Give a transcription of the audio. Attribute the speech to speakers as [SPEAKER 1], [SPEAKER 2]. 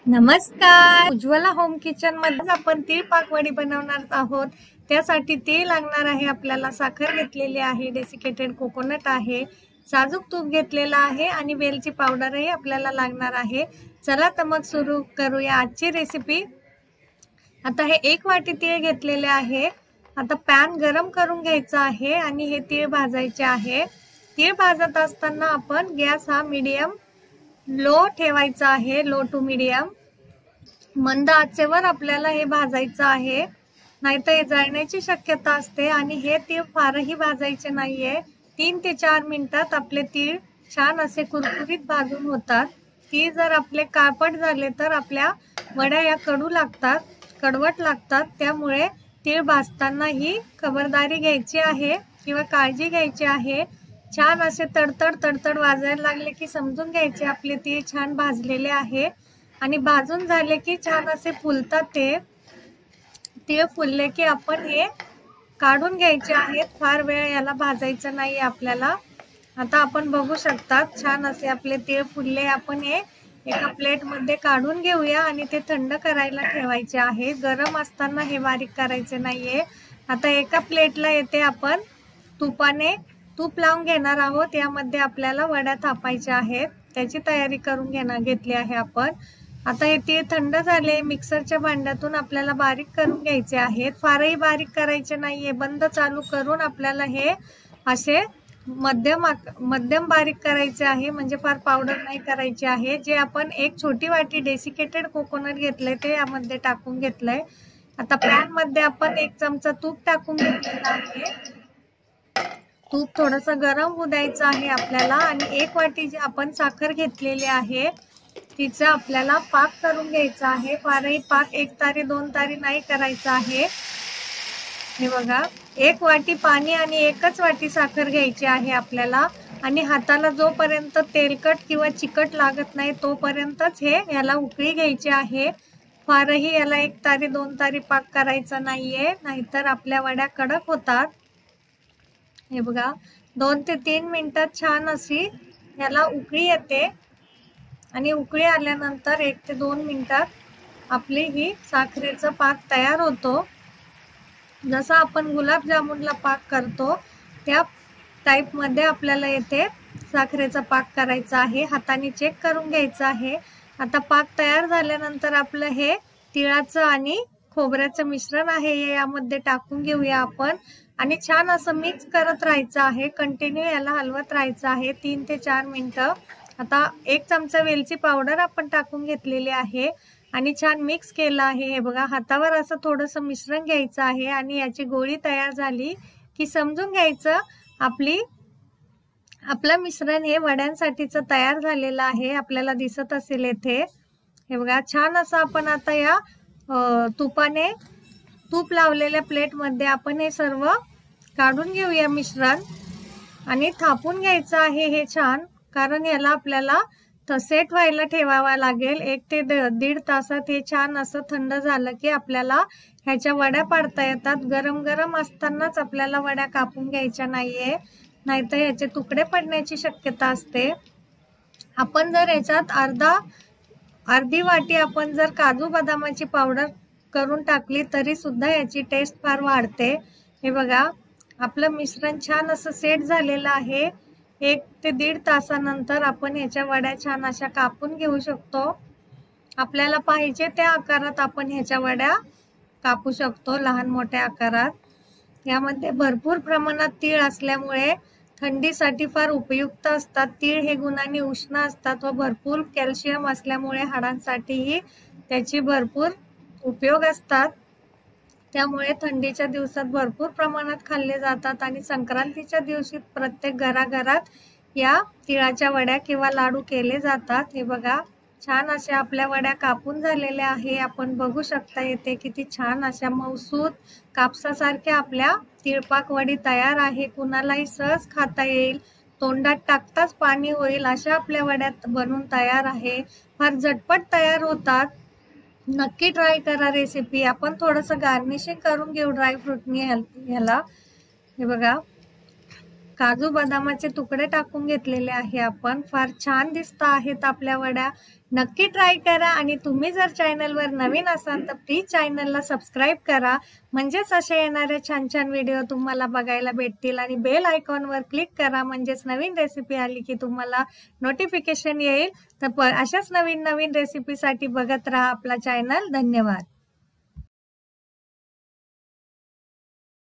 [SPEAKER 1] नमस्कार. Ujjwala home kitchen मध्ये आपण तीळ पाकवडी बनवणार आहोत। त्यासाठी तीळ लागणार आहे, आपल्याला साखर घेतलेली आहे, डेसिकेटेड कोकोनट आहे, साजूक तूप घेतलेला आहे आणि वेलची पावडरही आपल्याला लागणार आहे। चला तर मग सुरू करूया आजची रेसिपी। आता हे 1 वाटी तीळ घेतलेले आहे। आता पॅन गरम करून घ्यायचा आहे आणि हे तीळ भाजायचे आहे। तीळ भाजत असताना आपण गॅस हा मीडियम लो ठेवायचा आहे, लो टू मीडियम। मंद आचेवर आपल्याला हे भाजायचं आहे, नाहीतर हे जळण्याची शक्यता असते आणि हे तीळ फारही भाजायचे नाहीये। 3 ते 4 मिनिटात आपले तीळ छान असे कुरकुरीत भाजून होतात। तीळ जर आपले काळपट झाले तर आपल्या वड्या या कडू लागतात, कडवट लागतात। त्यामुळे तीळ भाजताना ही खबरदारी घ्यायची आहे किंवा काळजी घ्यायची आहे। छान असे तडतड तडतड वाजायला लागले की समजून घ्यायचे आपले तीळ छान भाजलेले आहे आणि भाजून झाले की छान असे फुलतात ते। तीळ फुलले की आपण हे काढून घ्यायचे आहेत, फार वेळ याला भाजायचं नाही आपल्याला। आता आपण बघू शकता छान असे आपले तीळ फुलले। आपण हे एका प्लेट मध्ये काढून घेऊया आणि ते थंड करायला ठेवायचे आहे, गरम असताना हे बारीक करायचे नाहीये। आता एका प्लेटला येते आपण तूप लावून घेणार आहोत। यामध्ये आपल्याला वड्या थापायच्या आहेत, त्याची तयारी करून घेतली आहे आपण। आता हे तीळ थंड झाले, मिक्सरच्या भांड्यातून आपल्याला बारीक करून घ्यायचे आहेत। फारही बारीक करायचे नाहीये, बंद चालू करून आपल्याला हे असे मध्यम बारीक करायचे आहे, म्हणजे फार पावडर नाही करायची आहे। जे आपण 1 छोटी वाटी डेसिकेटेड कोकोनट घेतले ते यामध्ये टाकून घेतलंय। आता पॅन मध्ये आपण 1 चमचा तूप टाकून घेतलेलं आहे। तूप थोडंसं गरम होऊ द्यायचं आहे आपल्याला आणि 1 वाटी जी आपण साखर घेतलेली आहे तिचा आपल्याला पाक करून घ्यायचा आहे। फारही पाक 1 तारी 2 तारी नाही करायचा आहे। हे बघा, 1 वाटी पाणी आणि 1च वाटी साखर घ्यायची आहे आपल्याला आणि हाताला जोपर्यंत तेलकट किंवा चिकट लागत नाही तोपर्यंतच याला उकळी घ्यायची आहे। फारही याला 1 तारी 2 तारी पाक करायचा नाहीये, नाहीतर आपल्या वड्या कडक होतात। हे बघा, 2 ते 3 मिनिटात छान अशी याला उकळी येते आणि उकळी आल्यानंतर 1 ते 2 मिनिटात आपली ही साखरेचा पाक तयार होतो। जसा आपण गुलाबजामुनला पाक करतो त्या टाइप मध्ये आपल्याला येथे साखरेचा पाक करायचा आहे। हाताने चेक करून घ्यायचा आहे। आता पाक तयार झाल्यानंतर आपलं हे तिळाचं आणि खोबऱ्याचं मिश्रण आहे हे यामध्ये टाकून घेऊया आपण आणि छान असं मिक्स करत राहायचं आहे, कंटिन्यू याला हलवत राहायचं आहे 3 ते 4 मिनिटं। आता 1 चमचा वेलची पावडर आपण टाकून घेतलेली आहे आणि छान मिक्स केलं आहे। हे बघा, हातावर असं थोडंसं मिश्रण घ्यायचं आहे आणि याची गोळी तयार झाली की समजून घ्यायचं आपलं मिश्रण हे वड्यांसाठीचं तयार झालेलं आहे। आपल्याला दिसत असेल येथे, हे बघा छान असं आपण आता या तूप लावलेल्या प्लेट मध्ये आपण हे सर्व काढून घेऊया मिश्रण आणि थापून घ्यायचं आहे हे छान, कारण याला आपल्याला सेट व्हायला ठेवावा लागेल। 1 ते 1.5 तासात हे छान असं थंड झालं की आपल्याला ह्याच्या वड्या पाडता येतात। गरम गरम असतानाच आपल्याला वड्या कापून घ्यायच्या नाहीये, नाहीतर याचे तुकडे पडण्याची शक्यता असते। आपण जर याच्यात अर्धी वाटी आपण जर काजू बदामाची पावडर करून टाकली तरी सुद्धा याची टेस्ट फार वाढते। हे बघा, आपलं मिश्रण छान असं सेट झालेलं आहे। 1 ते 1.5 तासानंतर आपण ह्याच्या वड्या छान अशा कापून घेऊ शकतो। आपल्याला पाहिजे त्या आकारात आपण ह्याच्या वड्या कापू शकतो, लहान मोठ्या आकारात। यामध्ये भरपूर प्रमाणात तीळ असल्यामुळे थंडीसाठी फार उपयुक्त असतात। तीळ हे गुणांनी उष्ण असतात व भरपूर कॅल्शियम असल्यामुळे हाडांसाठीही त्याची भरपूर उपयोग असतात। त्यामुळे थंडीच्या दिवसात भरपूर प्रमाणात खाल्ले जातात आणि संक्रांतीच्या दिवशी प्रत्येक घराघरात या तिळाच्या वड्या किंवा लाडू केले जातात। हे बघा, छान अशा आपल्या वड्या कापून झालेल्या आहे। आपण बघू शकता येथे किती छान अशा मऊसूत कापसासारख्या आपल्या तिळपाक वडी तयार आहे। कुणालाही सहज खाता येईल, तोंडात टाकताच पाणी होईल अशा आपल्या वड्या बनून तयार आहे। फार झटपट तयार होतात, नक्की ट्राय करा रेसिपी। आपण थोडंसं गार्निशिंग करून घेऊ ड्रायफ्रूटनी ह्याला। हे बघा, काजू बदामाचे तुकडे टाकून घेतलेले आहे आपण. फार छान दिसत आहेत आपल्या वड्या. नक्की ट्राय करा आणि तुम्ही जर चॅनलवर नवीन असाल तर प्लीज चॅनलला सबस्क्राईब करा, म्हणजेच असे येणारे छान छान व्हिडिओ तुम्हाला बघायला भेटतील. आणि बेल आयकॉनवर क्लिक करा, म्हणजेच नवीन रेसिपी आली की तुम्हाला नोटिफिकेशन येईल. तर अशाच नवीन नवीन रेसिपीसाठी बघत राहा आपला चॅनल. धन्यवाद.